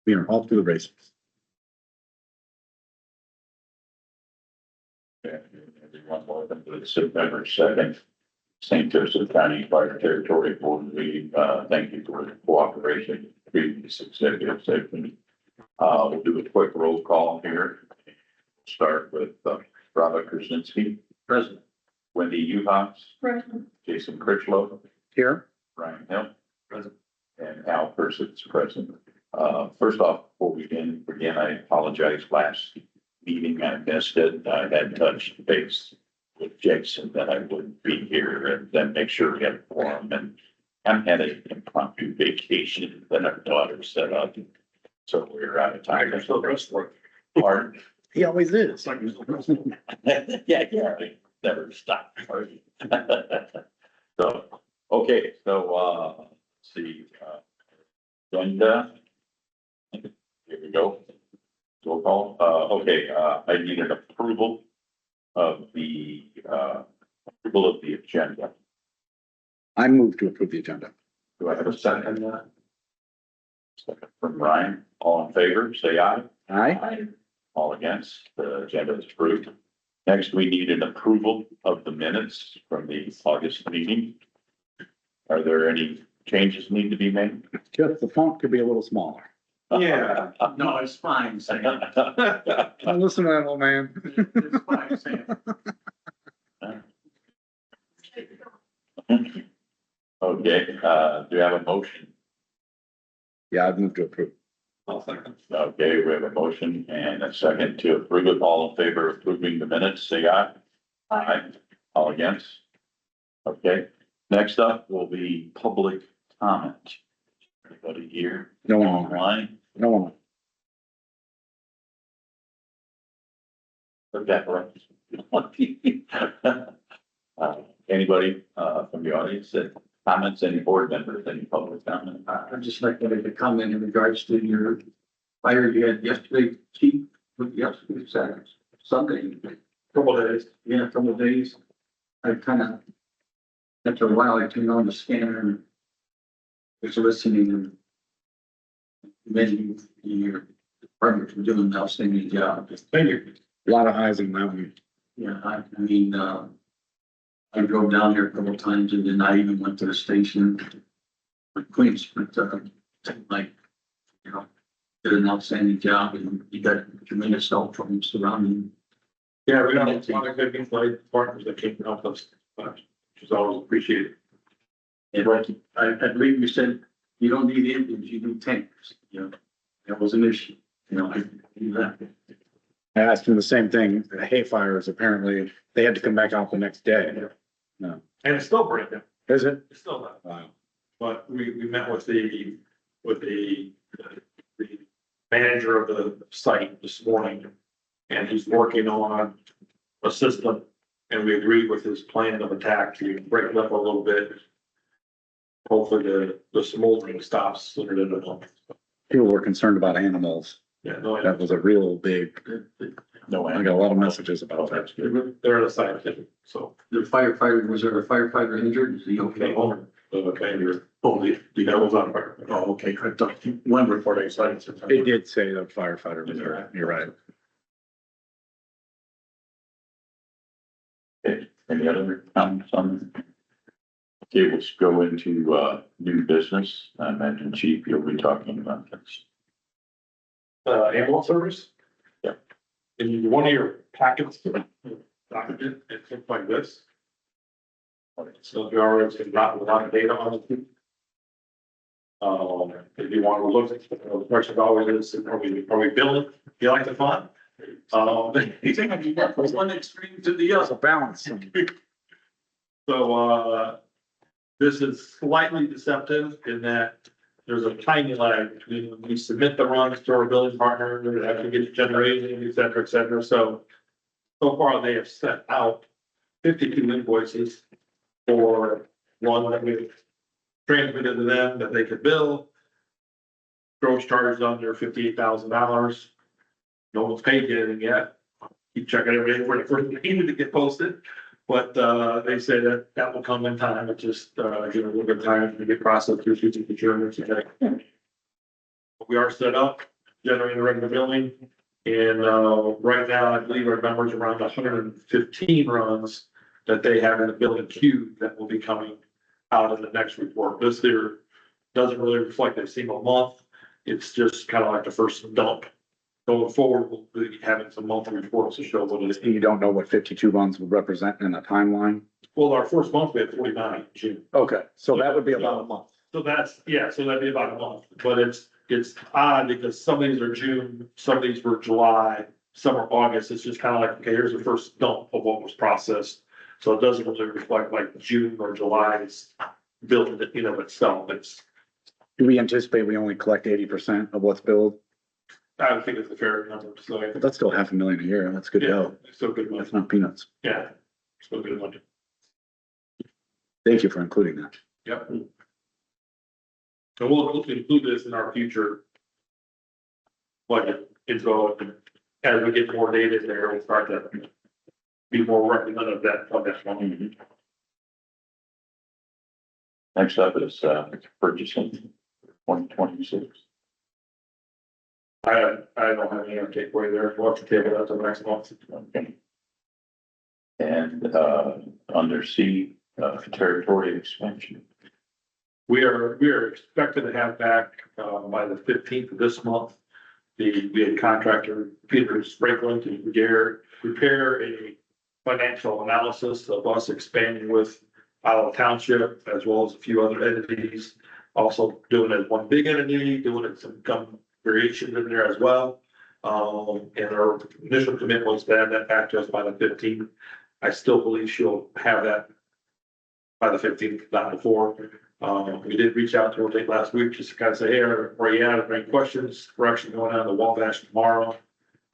We are off to the races. Everyone, welcome to the September 2nd St. Joseph County Fire Territory Board meeting. Thank you for the cooperation, previous executive session. We'll do a quick roll call here. Start with Robert Krasinski, Present. Wendy Uhas, Present. Jason Critchlow, Here, Ryan Hill, Present. and Al Persons present. First off, before we begin, I apologize. Last meeting, I missed it. I had touched base with Jason that I wouldn't be here and then make sure we had a forum, and I had an impromptu vacation that our daughter set up. So we're out of time. Pardon? he always is. Yeah, I never stop. So, okay, so, let's see, agenda. Here we go. Roll call. Okay, I need an approval of the agenda. I move to approve the agenda. Do I have a second? Second from Brian. All in favor, say aye. Aye. All against, the agenda is approved. Next, we need an approval of the minutes from the August meeting. Are there any changes need to be made? Just the font could be a little smaller. Yeah, no, it's fine, Sam. Don't listen to that old man. It's fine, Sam. Okay, do you have a motion? Yeah, I've moved to approve. I'll second. Okay, we have a motion and a second to approve it. All in favor of approving the minutes, say aye. Aye. All against? Okay, next up will be public comment. Anybody here? No one. Online? No one. Okay, right. Anybody, from the audience that comments, any board members, any public comment? I'd just like to make a comment in regards to your fire you had yesterday, chief, yesterday, Saturday, Sunday. Couple of days. Yeah, a couple of days. I kind of, after a while, I turned on the scanner and was listening and many your department for doing an outstanding job. Thank you. A lot of eyes on that one. Yeah, I mean, I drove down there a couple of times and then I even went to the station with Queens, but, like, you know, did an outstanding job and you got tremendous help from surrounding. Yeah, we got a lot of good people, partners that came to help us, which is always appreciated. And I believe you said you don't need engines, you need tanks, you know, that was an issue, you know, I knew that. I asked him the same thing. The hay fires, apparently, they had to come back out the next day. No. And it's still breaking, Is it? it's still not, Wow. but we met with the manager of the site this morning. And he's working on a system and we agreed with his plan of attack to break it up a little bit. Hopefully the smoldering stops sooner than later. People were concerned about animals. Yeah, no, That was a real big, No, I got a lot of messages about that. they're at a site, so. The firefighter, was there a firefighter injured? Is he okay? Okay, that was on fire. Oh, okay, I thought one report I saw. It did say the firefighter was there. You're right. Okay, any other comments on? Okay, let's go into, new business. I imagine Chief, you'll be talking about this. Ambulance service? Yeah. In one of your packets, document, it looked like this. So if you already got a lot of data on it. If you want to look, the question always is, are we billing? You like the fun? You think I can get from one extreme to the There's a other? balance. So, this is slightly deceptive in that there's a tiny lag between when we submit the runs to our billing partner, and it actually gets generated, et cetera, et cetera. So far they have sent out 52 invoices for one that we've transmitted to them that they could bill. Gross charges under $58,000. No one's paid anything yet. Keep checking everything for the first meeting to get posted. But, they say that will come in time. It just, give it a little bit of time to get processed through the procurement. We are set up. generating the regular billing. And, right now, I believe our number's around 115 runs that they have in the billing queue that will be coming out in the next report. This here doesn't really reflect a single month. It's just kind of like the first dump. Going forward, we'll be having some monthly reports to show what it is. You don't know what 52 runs would represent in a timeline? Well, our first month, we had 49 in June. Okay, so that would be about a month. So that's, yeah, so that'd be about a month, but it's odd because some of these are June, some of these were July, some are August. It's just kind of like, okay, here's the first dump of what was processed. So it doesn't really reflect like June or July's build, itself. It's, Do we anticipate we only collect 80% of what's billed? I would think it's a fair number, so. But that's still $500,000 a year. That's good Yeah, dough. it's still good money. That's not peanuts. Yeah, still good money. Thank you for including that. Yep. So we'll include this in our future budget info, and as we get more data in there, we'll start to be more representative of that money. Next up is, purchasing 2026. I don't have any takeaway there, we'll have to table that till next month. Okay. And, under C, territory expansion. We are expected to have back, by the 15th of this month. We had contractor Peter Sprinkling to prepare a financial analysis of us expanding with Iowa Township as well as a few other entities. Also doing it as one big entity, doing it some variations in there as well. And our initial commitment was to have that back to us by the 15th. I still believe she'll have that by the 15th, not before. We did reach out to her late last week just to kind of say, hey, where you at? If there are any questions, we're actually going down to Wabash tomorrow.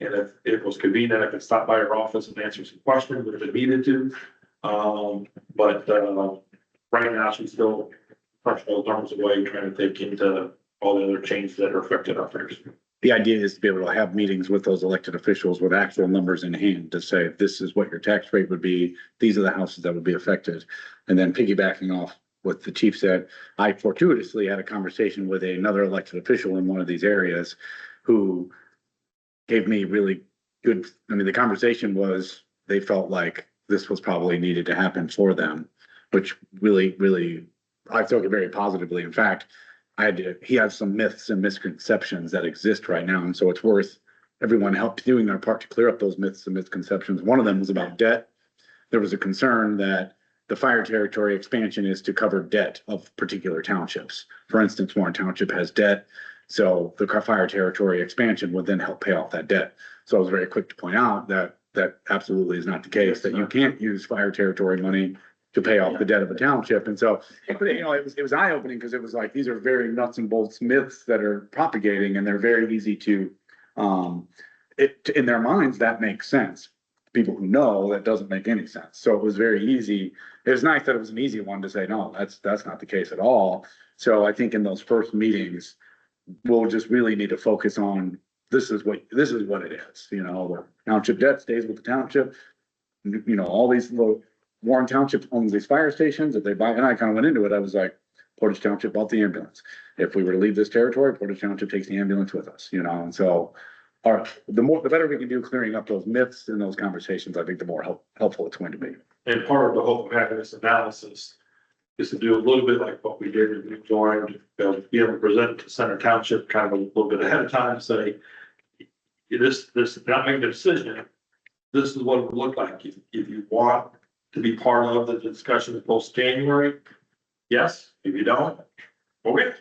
And if it was convenient, I could stop by her office and answer some questions if it needed to. But right now she's still crushing those arms away, trying to take into all the other changes that are affected up there. The idea is to be able to have meetings with those elected officials with actual numbers in hand to say, this is what your tax rate would be. These are the houses that would be affected. And then piggybacking off what the chief said, I fortuitously had a conversation with another elected official in one of these areas who gave me really good, the conversation was, they felt like this was probably needed to happen for them, which really, I took it very positively. In fact, he has some myths and misconceptions that exist right now. And so it's worth everyone doing their part to clear up those myths and misconceptions. One of them was about debt. There was a concern that the fire territory expansion is to cover debt of particular townships. For instance, Warren Township has debt. So the fire territory expansion would then help pay off that debt. So I was very quick to point out that that absolutely is not the case, that you can't use fire territory money to pay off the debt of a township. And so, it was eye-opening because it was like, these are very nuts and bolts myths that are propagating, and they're very easy to, in their minds, that makes sense. People who know, that doesn't make any sense. So it was very easy. It was nice that it was an easy one to say, no, that's not the case at all. So I think in those first meetings, we'll just really need to focus on, this is what it is, the township debt stays with the township. All these little, Warren Township owns these fire stations that they buy, and I kind of went into it. I was like, Portage Township bought the ambulance. If we were to leave this territory, Portage Township takes the ambulance with us, and so the better we can do clearing up those myths in those conversations, I think the more helpful it's going to be. And part of the hope of having this analysis is to do a little bit like what we did when we joined, be able to present to Center Township kind of a little bit ahead of time, say, this, not making a decision, this is what it would look like. If you want to be part of the discussion post January, yes. If you don't, okay.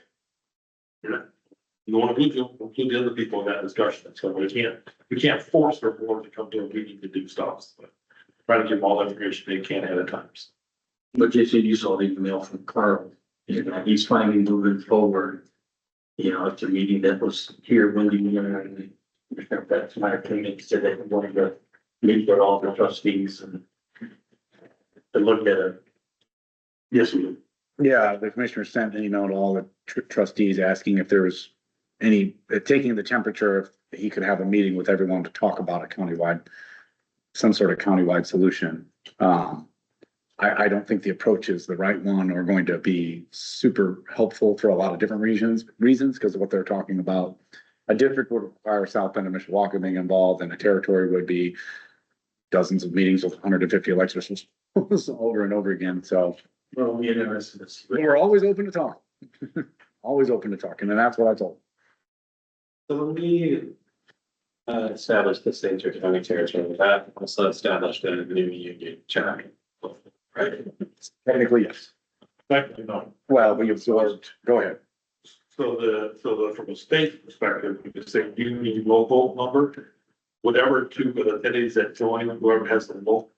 You want to include the other people in that discussion. So we can't force our board to come to a meeting to do stuff. But try to give them all the information they can ahead of times. But you saw the email from Carl, he's finally moving forward. It's a meeting that was here Monday, and that's my opinion, he said that he wanted to meet with all the trustees and to look at it. Yes, we do. Yeah, the commissioner sent an email to all the trustees asking if there was taking the temperature, if he could have a meeting with everyone to talk about some sort of countywide solution. I don't think the approach is the right one or going to be super helpful for a lot of different reasons because of what they're talking about. a district would require South Bend and Mishawaka being involved, and a territory would be dozens of meetings with 150 elected officials over and over again. So Well, we interested in this. we're always open to talk. Always open to talking, and that's what I told. So when we established the St. George County Territory, that also established a new union chapter, right? Technically, yes. Technically, no. Well, we absorbed, go ahead. So from a state perspective, we could say union local number, whatever two of the entities that join, whoever has the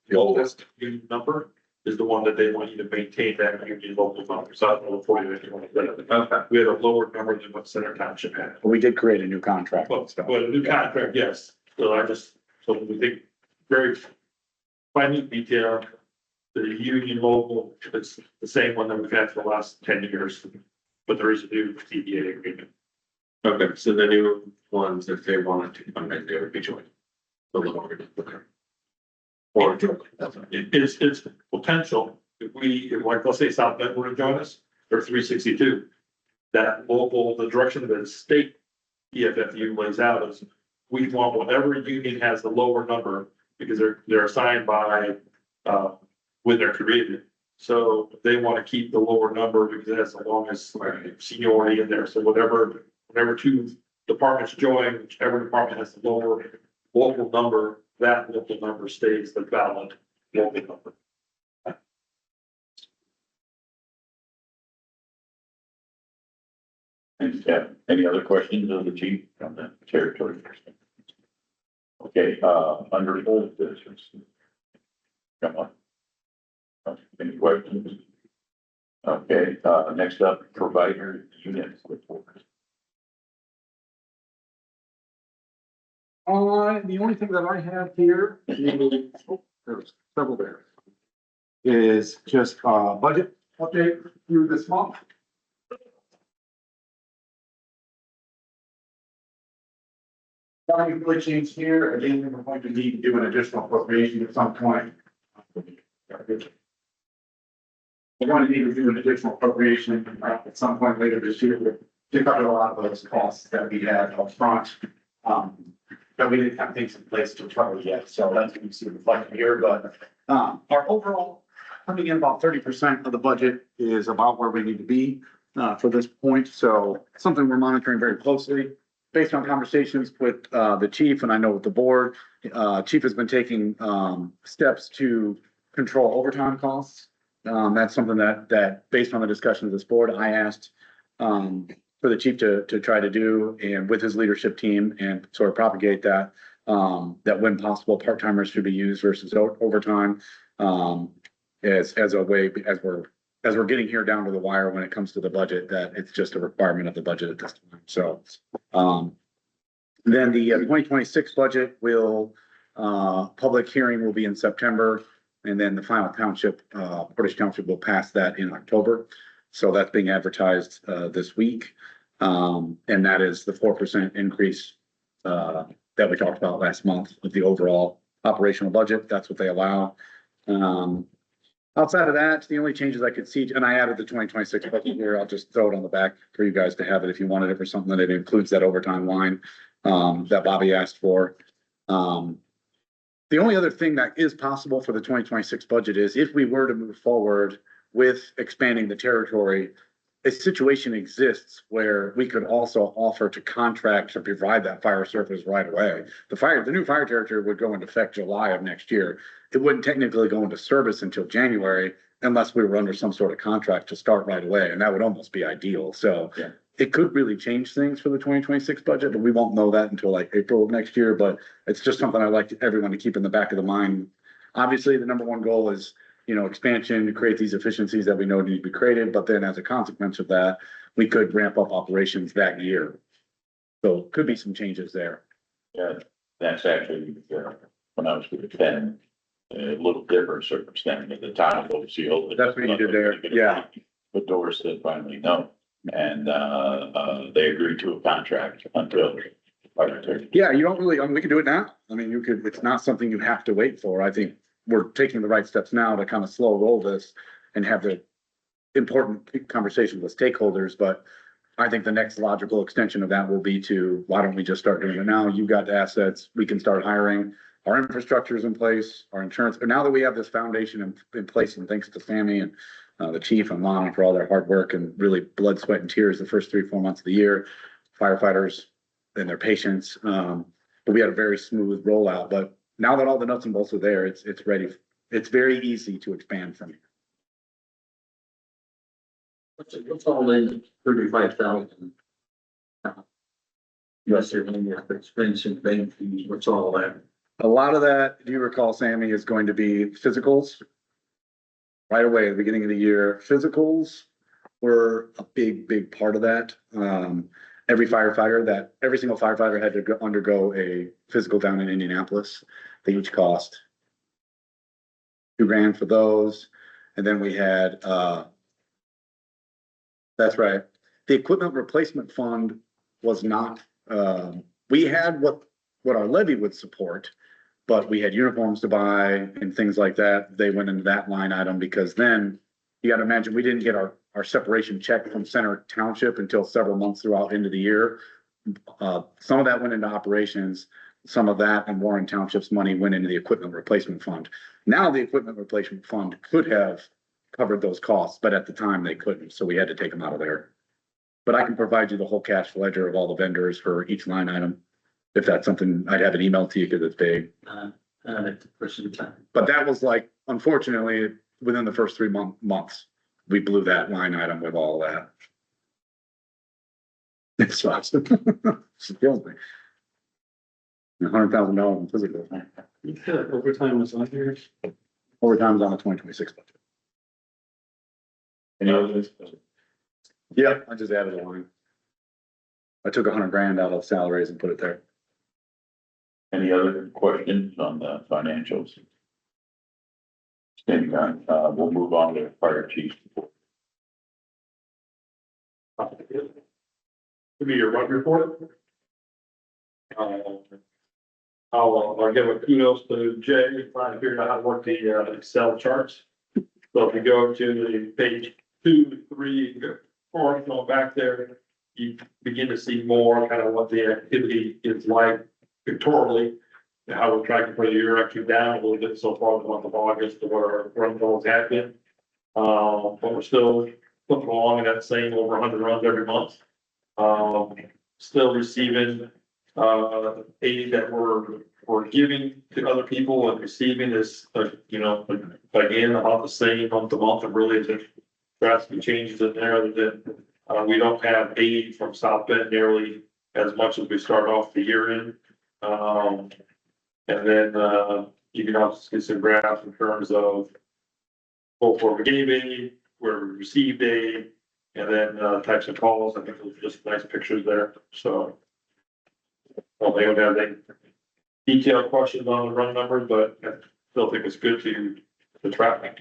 lowest union number is the one that they want you to maintain that union local number. So I don't know for you if you want to. Okay. We had a lower number than what Center Township had. We did create a new contract and But stuff. a new contract, yes. So we think very minute detail. The union local, it's the same one that we've had for the last 10 years, but there is a new CBA agreement. Okay, so the new ones, if they wanted to come in, they would be joined. The lower. Okay. Or. It's potential, if like, let's say South Bend were to join us, they're 362. That local, the direction that the state EFFU lays out is, we want whatever union has the lower number, because they're assigned by, when they're created. So they want to keep the lower number because it has the longest seniority in there. So whenever two departments join, whichever department has the lower local number, that local number stays the valid local number. And any other questions of the chief on the territory? Okay, under old business. Come on. Any questions? Okay, next up, provider unit report. The only thing that I have here is, there's several there, is just budget update through this month. Nothing really changed here. Again, we're going to need to do an additional appropriation at some point. We're going to need to do an additional appropriation at some point later this year to cover a lot of those costs that we had up front. But we didn't have things in place to cover yet, so that's what you see reflected here, but our overall coming in about 30% of the budget is about where we need to be for this point, so something we're monitoring very closely. Based on conversations with the chief, and I know with the board, chief has been taking steps to control overtime costs. That's something that based on the discussion of this board, I asked for the chief to try to do, and with his leadership team, and sort of propagate that, that when possible, part-timers should be used versus overtime, as a way, as we're getting here down to the wire when it comes to the budget, that it's just a requirement of the budget at this time. So, then the 2026 budget will, public hearing will be in September, and then the final township, Portage Township will pass that in October. So that's being advertised this week. And that is the 4% increase that we talked about last month of the overall operational budget. That's what they allow. Outside of that, the only changes I could see, and I added the 2026 budget here, I'll just throw it on the back for you guys to have it if you wanted it for something that it includes that overtime line that Bobby asked for. The only other thing that is possible for the 2026 budget is if we were to move forward with expanding the territory, a situation exists where we could also offer to contract to provide that fire service right away. The new fire territory would go into effect July of next year. It wouldn't technically go into service until January unless we were under some sort of contract to start right away, and that would almost be ideal. So Yeah. it could really change things for the 2026 budget, but we won't know that until like April of next year. But it's just something I'd like everyone to keep in the back of the mind. Obviously, the number one goal is, expansion to create these efficiencies that we know need to be created. But then as a consequence of that, we could ramp up operations that year. So could be some changes there. Yeah, that's actually, when I was with Ken, a little different circumstance at the time, seal. That's what you did there, yeah. But Doris said finally no, and, they agreed to a contract until. Yeah, you don't really, we can do it now. It's not something you have to wait for. I think we're taking the right steps now to kind of slow roll this and have the important conversations with stakeholders, but I think the next logical extension of that will be to, why don't we just start doing it now? You've got the assets, we can start hiring. Our infrastructure is in place, our insurance, but now that we have this foundation in place, and thanks to Sammy and the chief and Lana for all their hard work and really blood, sweat and tears the first 3-4 months of the year, firefighters and their patients. But we had a very smooth rollout, but now that all the nuts and bolts are there, it's ready. It's very easy to expand from here. What's all in 35,000? Yes, you're going to have expense and bank fees, what's all that? A lot of that, if you recall, Sammy, is going to be physicals. Right away, at the beginning of the year, physicals were a big part of that. Every single firefighter had to undergo a physical down in Indianapolis. They each cost $2,000 for those. And then we had, that's right. The equipment replacement fund was not, we had what our levy would support, but we had uniforms to buy and things like that. They went into that line item because then you got to imagine we didn't get our separation check from Center Township until several months throughout into the year. Some of that went into operations. Some of that and Warren Township's money went into the equipment replacement fund. Now the equipment replacement fund could have covered those costs, but at the time they couldn't. So we had to take them out of there. But I can provide you the whole cash ledger of all the vendors for each line item. If that's something, I'd have it emailed to you because it's big. For some time. But that was like, unfortunately, within the first 3 months, we blew that line item with all that. It sucks. It kills me. $100,000 in physical. You feel like overtime was on here? Overtime's on the 2026 budget. Any others? Yeah, I just added a line. I took $100,000 out of salaries and put it there. Any other questions on the financials? Standing on, we'll move on to fire chief. To be your run report. I'll give a kudos to Jay, trying to figure out how to work the Excel charts. So if you go to the page 2, 3, 4, going back there, you begin to see more kind of what the activity is like pictorially. And how we're tracking for the year, actually down a little bit so far in the month of August to where our run goals have been. But we're still flipping along in that same over 100 runs every month. Still receiving aid that we're giving to other people and receiving is, again, about the same month to month, and really there's drastic changes in there that we don't have aid from South Bend nearly as much as we start off the year in. And then you can also see some graphs in terms of both where we gave aid, where we received aid, and then types of calls. I think those are just nice pictures there. So well, they don't have any detailed questions on the run numbers, but I still think it's good to track.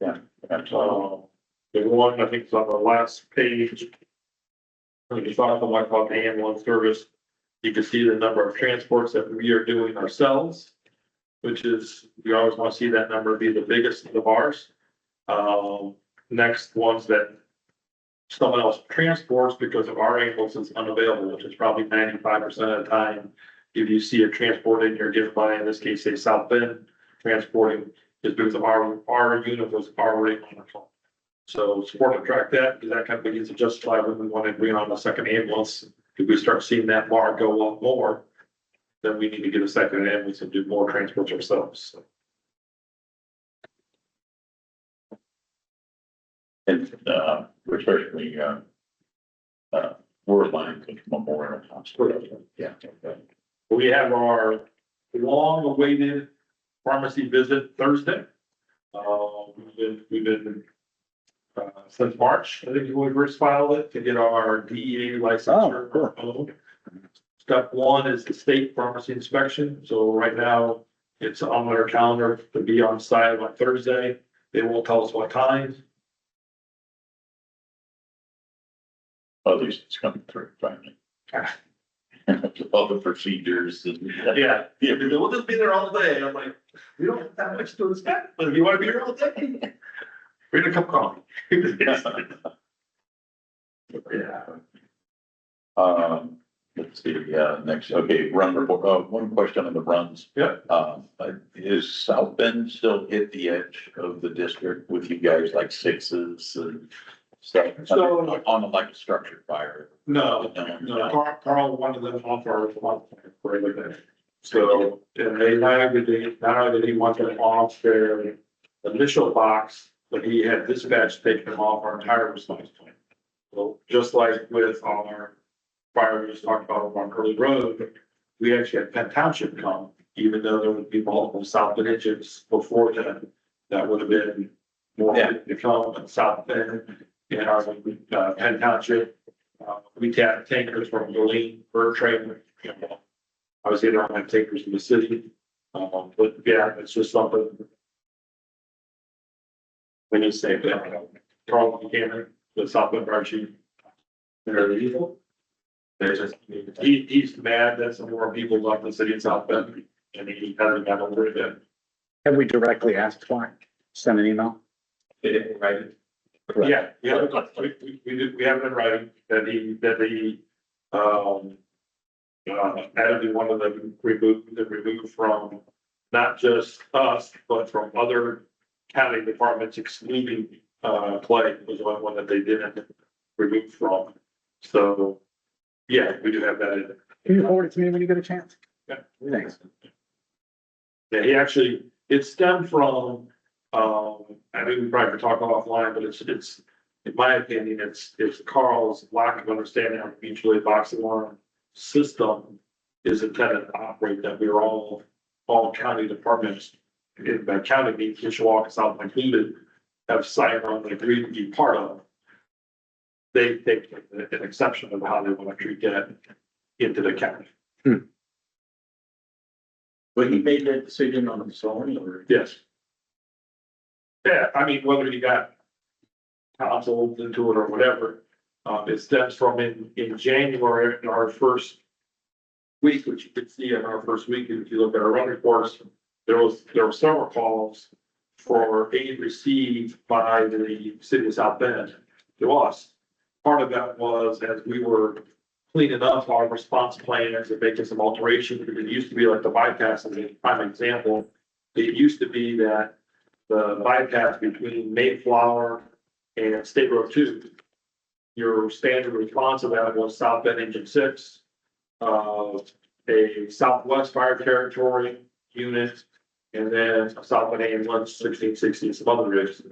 Yeah. The one I think is on the last page. When you talk about what the ambulance service, you can see the number of transports that we are doing ourselves, which is, we always want to see that number be the biggest of ours. Next ones that someone else transports because of our ambulance is unavailable, which is probably 95% of the time. If you see a transport in here given by, in this case, say South Bend transporting, is because of our unit was already on the phone. So it's important to track that, because that kind of begins to justify when we want to bring on a second ambulance. If we start seeing that bar go up more, then we need to get a second ambulance and do more transports ourselves. And, especially, we're aligned with Memorial Hospital. Yeah. Okay. We have our long awaited pharmacy visit Thursday. We've been since March, I think when we first filed it to get our DEA licensure. Oh, cool. Step one is the state pharmacy inspection. So right now it's on their calendar to be on site on Thursday. They won't tell us what time. At least it's coming through finally. All the procedures. Yeah, we'll just be there all day. I'm like, we don't have that much to inspect, but if you want to be here all day, bring a cup of coffee. Yeah. Let's see, next, okay, run report, one question on the runs. Yep. Is South Bend still hit the edge of the district with you guys like sixes and stuff? So- On like a structured fire? No, Carl wanted them off our response plan for everything. So, and they not only did he want them off their initial box, but he had dispatch take them off our entire response plan. So just like with our fire we just talked about on Early Road, we actually had Penn Township come, even though there would be multiple South Bend engines before then. That would have been more to come in South Bend and our Penn Township. We tapped tankers from Moline, Bird Train, you know, obviously they don't have tankers in the city. But yeah, it's just something. When you say that, Carl Buchanan, the South Bend Fire Chief. They're evil. They just, he's mad that some more people left the city of South Bend and he hasn't got over it yet. Have we directly asked why? Send an email? They didn't write it. Yeah, we have been writing that he, had to be one of them removed from not just us, but from other county departments excluding, Clay was the one that they didn't remove from. So, yeah, we do have that in. Can you forward it to me when you get a chance? Yeah. Thanks. Yeah, he actually, it stemmed from, I mean, we probably could talk offline, but it's, in my opinion, it's Carl's lack of understanding of the mutual aid box alarm system is intended to operate, that we're all county departments, by county means Mishawaka, South included, have signed on and agreed to be part of. They take an exception of how they want to treat that into the county. But he made that decision on his own, or? Yes. Yeah, I mean, whether you got council into it or whatever, it stems from in January, in our first week, which you could see in our first week, if you look at our run reports, there were several calls for aid received by the city of South Bend to us. Part of that was as we were cleaning up our response plans and making some alterations, because it used to be like the bypass as a prime example. It used to be that the bypass between Mayflower and State Road 2, your standard response to that was South Bend Engine 6, a Southwest Fire Territory unit, and then a South Bend ambulance, 1660, and some other rigs.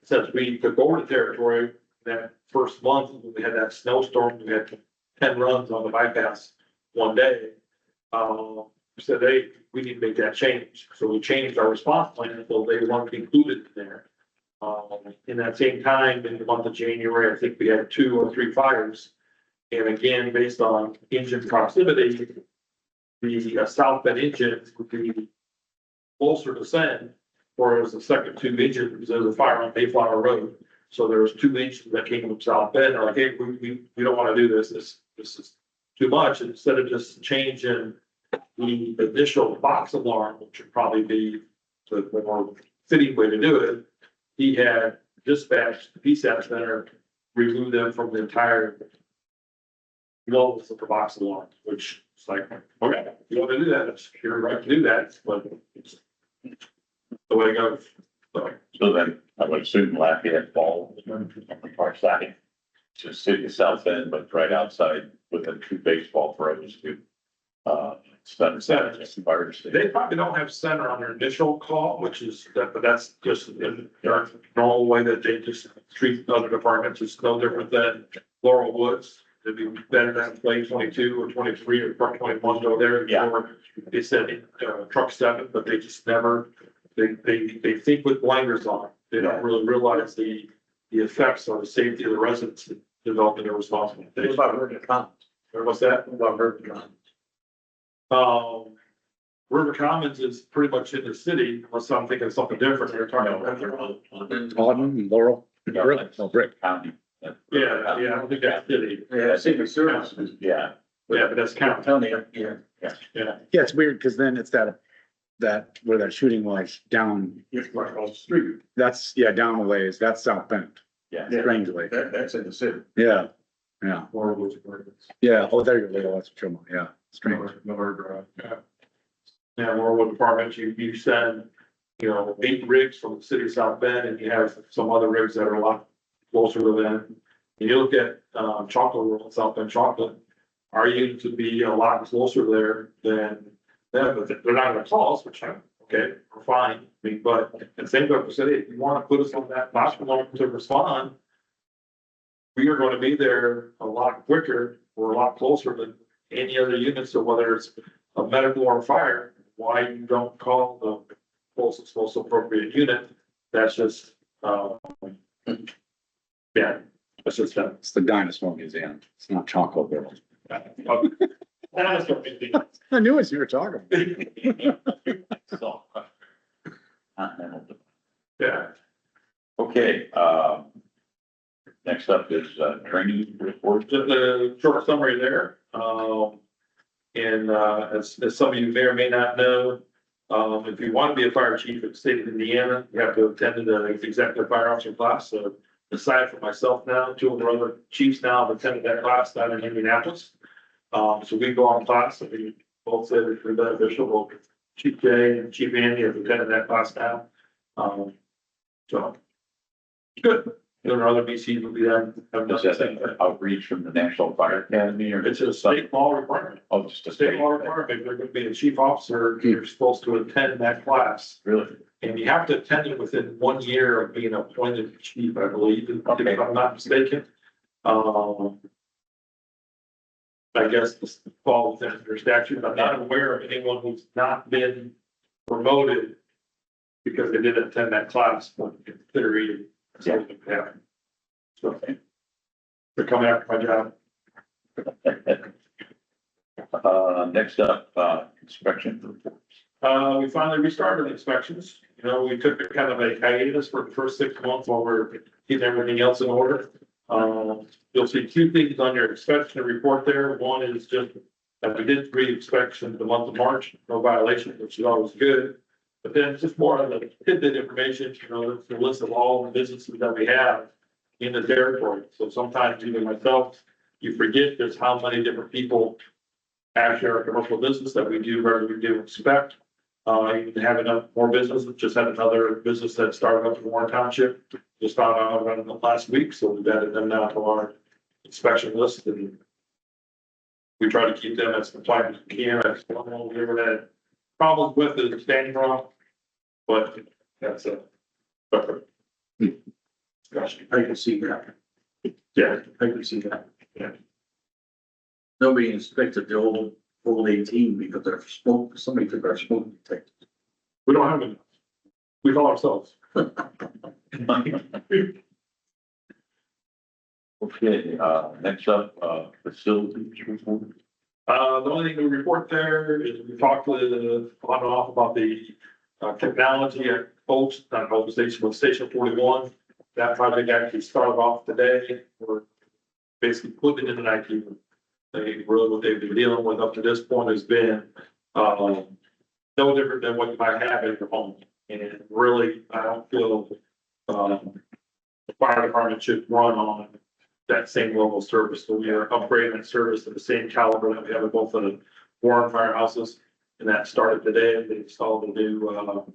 Since we took over the territory, that first month, we had that snowstorm, we had 10 runs on the bypass one day. We said, hey, we need to make that change. So we changed our response plan, so they weren't included in there. In that same time, in the month of January, I think we had 2 or 3 fires. And again, based on engine proximity, the South Bend engine would be closer to send, whereas the second 2 engines, there's a fire on Mayflower Road. So there was 2 engines that came from South Bend, they're like, hey, we don't want to do this, this is too much. And instead of just changing the initial box alarm, which would probably be the more fitting way to do it, he had dispatched the PSAT center, remove them from the entire levels of the box alarm, which is like, okay, if you want to do that, it's your right to do that, but it's the way it goes. So then I would assume Lafayette Ball on the far side, just city of South Bend, but right outside within 2 baseball throws to center, fire station. They probably don't have center on their initial call, which is that, but that's just in their normal way that they just treat other departments. It's no different than Laurel Woods. It'd be better than play 22 or 23 or truck 21 go there. Yeah. Or they said truck 7, but they just never, they think with blinders on. They don't really realize the effects on the safety of the residents developing their responsibility. What about River Commons? What's that? What about River Commons? River Commons is pretty much in the city, unless I'm thinking of something different. They're talking about. Auden, Laurel, Brick, no, Brick. County. Yeah, I don't think that's city. Yeah, Civil Services. Yeah. Yeah, but that's county. County, yeah. Yeah. Yeah, it's weird, because then it's that where that shooting was down, Just right across the street. that's, yeah, down a ways, that's South Bend. Yeah. strangely. That's in the city. Yeah, yeah, More of those agreements. yeah. Oh, there you go. That's what you're, yeah, strange. Yeah, Norwood Department, you send, 8 rigs from the city of South Bend, and you have some other rigs that are a lot closer to them. And you look at, Chocolate World, South Bend Chocolate, our units would be a lot closer there than them, but they're not gonna call us, which I'm, okay, we're fine. I mean, but at the same time, say, if you wanna put us on that platform to respond, we are gonna be there a lot quicker, or a lot closer than any other unit, so whether it's a medical or a fire, why you don't call the closest, most appropriate unit, that's just, yeah, that's just that. It's the Dinosaur Museum. It's not Chocolate World. That's what we think. I knew what you were talking about. So. Continental. Yeah, Okay, next up is, training report. just a short summary there, and, as some of you may or may not know, if you want to be a fire chief in the state of Indiana, you have to attend the executive fire officer class, so aside from myself now, 2 of our other chiefs now have attended that class down in Indianapolis. So we go on class, and we both said it's been beneficial, both Chief Jay and Chief Andy have attended that class now. So, good. You know, other BCs will be there. Have done Is the that same thing. an outreach from the National Fire Academy or? It's a state law requirement. Oh, just a State law requirement, if you're gonna be a chief officer, you're supposed to attend that class. Really? And you have to attend it within 1 year of being appointed chief, I believe, if I'm not mistaken. I guess this falls within their statute. I'm not aware of anyone who's not been promoted because they didn't attend that class, but considering. Yeah. So, they're coming after my job. Next up, inspection reports. We finally restarted the inspections. We took a kind of a hiatus for the first 6 months while we're getting everything else in order. You'll see 2 things on your inspection report there. One is just that we did 3 inspections the month of March, no violation, which is always good. But then just more of the tidbit information, it's the list of all the businesses that we have in the territory. So sometimes even myself, you forget just how many different people actually are a commercial business that we do regularly do inspect. Even have enough more businesses, just had another business that started up in Warren Township, just found out about it last week, so we've added them now to our inspection list, and we try to keep them as compliant as we can. I just don't know if we ever had problems with is standing wrong, but that's a. Gosh, I can see that. yeah, I can see that. Yeah. Nobody inspected the old 18 because their smoke, somebody took our smoke detector. we don't have enough. We call ourselves. Okay, next up, facilities report. The only thing to report there is we talked with, on and off about the, technology at Station 41. That project actually started off today. We're basically putting it in an IT room. They really, what they've been dealing with up to this point has been, no different than what you might have at your home. And really, I don't feel, the fire department should run on that same level of service. So we are upgrading that service to the same caliber that we have at both of the Warren firehouses. And that started today. They installed a new,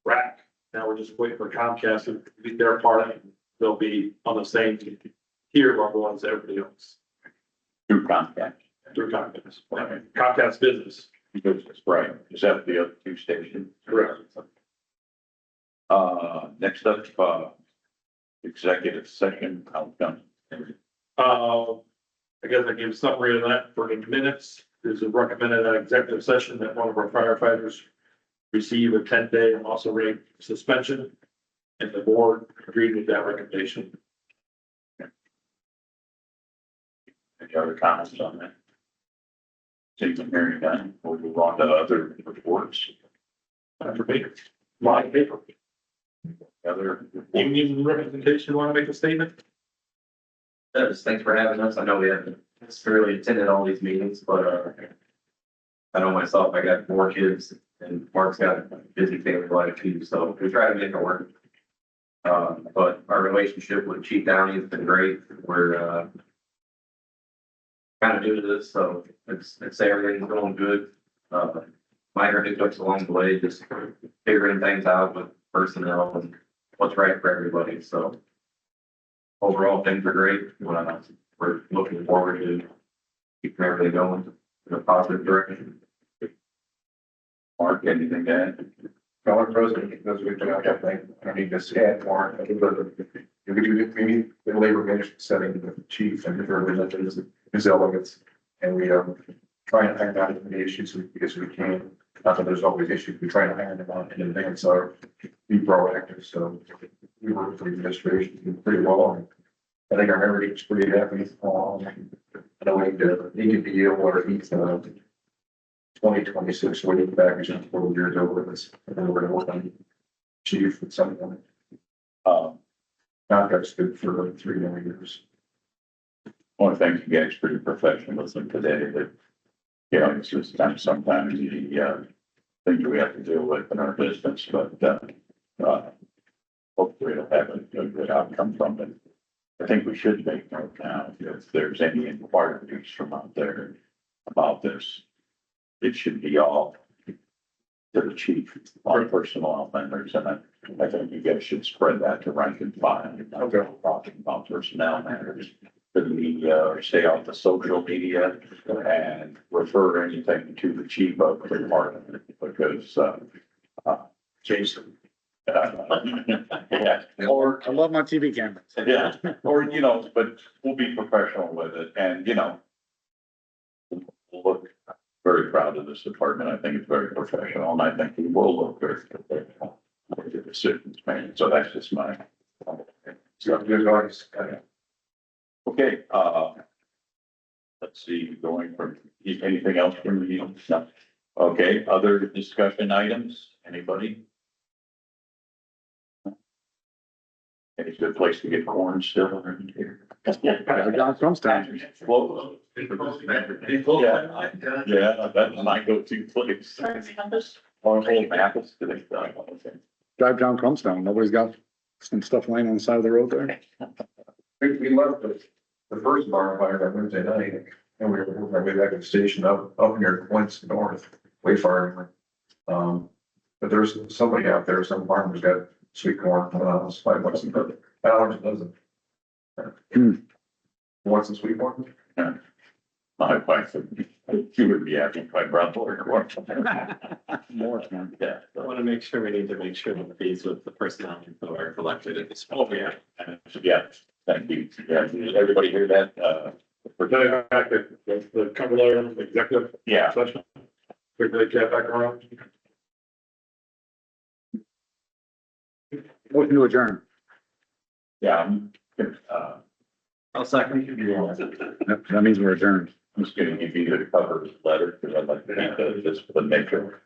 rack. Now we're just waiting for Comcast to be their part. They'll be on the same tier level as everybody else. Through Comcast. Through Comcast. Comcast business. Business, right. Is that the other 2 stations? Correct. Next up, executive session outcome. I guess I gave a summary of that for the minutes. There's a recommended executive session that one of our firefighters receive a 10-day and also rate suspension. And the board agreed with that recommendation. Any other comments on that? Seeing hearing none, we'll move on to other reports. For me, my paper. Other. Union representation, want to make a statement? Just thanks for having us. I know we haven't necessarily attended all these meetings, but I know myself, I got 4 kids and Mark's got a busy family life too, so we try to make it work. But our relationship with Chief Downey has been great. We're, kind of new to this, so it's everything's going good. Minor hiccups along the way, just figuring things out with personnel and what's right for everybody, so. Overall, things are great. We're looking forward to keeping everything going in a positive direction. Mark, anything to add? Fellow President, does a good job, I think. I need to add more. I think we meet the labor management setting with the chief and his representatives, his delegates, and we try and iron out the issues as we can. Not that there's always issues, we try to iron them out in advance or be proactive. So we work with the administration pretty well. And I think our heritage is pretty happy. I know he could be ill or he's 2026 waiting package and 4 years over this. And then we're gonna work on chief at some point. Contract's good for 3 more years. I want to thank you guys for your professionalism today, that, you know, it's just sometimes the, things we have to deal with in our business, but, hopefully it'll have a good outcome from it. I think we should make note now, if there's any inquiries from out there about this, it should be all to the chief on personnel matters, and I think you guys should spread that to rank and file. Okay. Talking about personnel matters, to the media, or stay off the social media, and refer anything to the chief of the department, because, Jason. yeah, or, I love my TV cameras. yeah, or, you know, but we'll be professional with it, and, you know, we'll look very proud of this department. I think it's very professional, and I think we will look very professional with the decisions made. So that's just my. So there's always, Okay, let's see, going from, anything else from you? No. Okay, other discussion items, anybody? Any good place to get corn still around here? John Trumpstown. Well, yeah, that's my go-to place. Or old apples, do they? Drive down Crumbstown. Nobody's got some stuff laying on the side of the road there. we left the first bar fire on Wednesday night, and we were working our way back to the station up near Quince North, way far. But there's somebody out there, some farmers got sweet corn, it's $5 a dozen. Want some sweet corn? My wife, she would be happy if I brought more corn. More, man. Yeah. I want to make sure, we need to make sure that fees with the personnel info are collected at this point. Oh, yeah. Yeah, thank you. Yeah, did everybody hear that? We're getting back to the cover letter, executive Yeah. session. Quickly get back around. Motion to adjourn. Yeah, I'll second. Yep, that means we're adjourned. I'm just gonna give you the cover letter, because I'd like to keep this for the nature.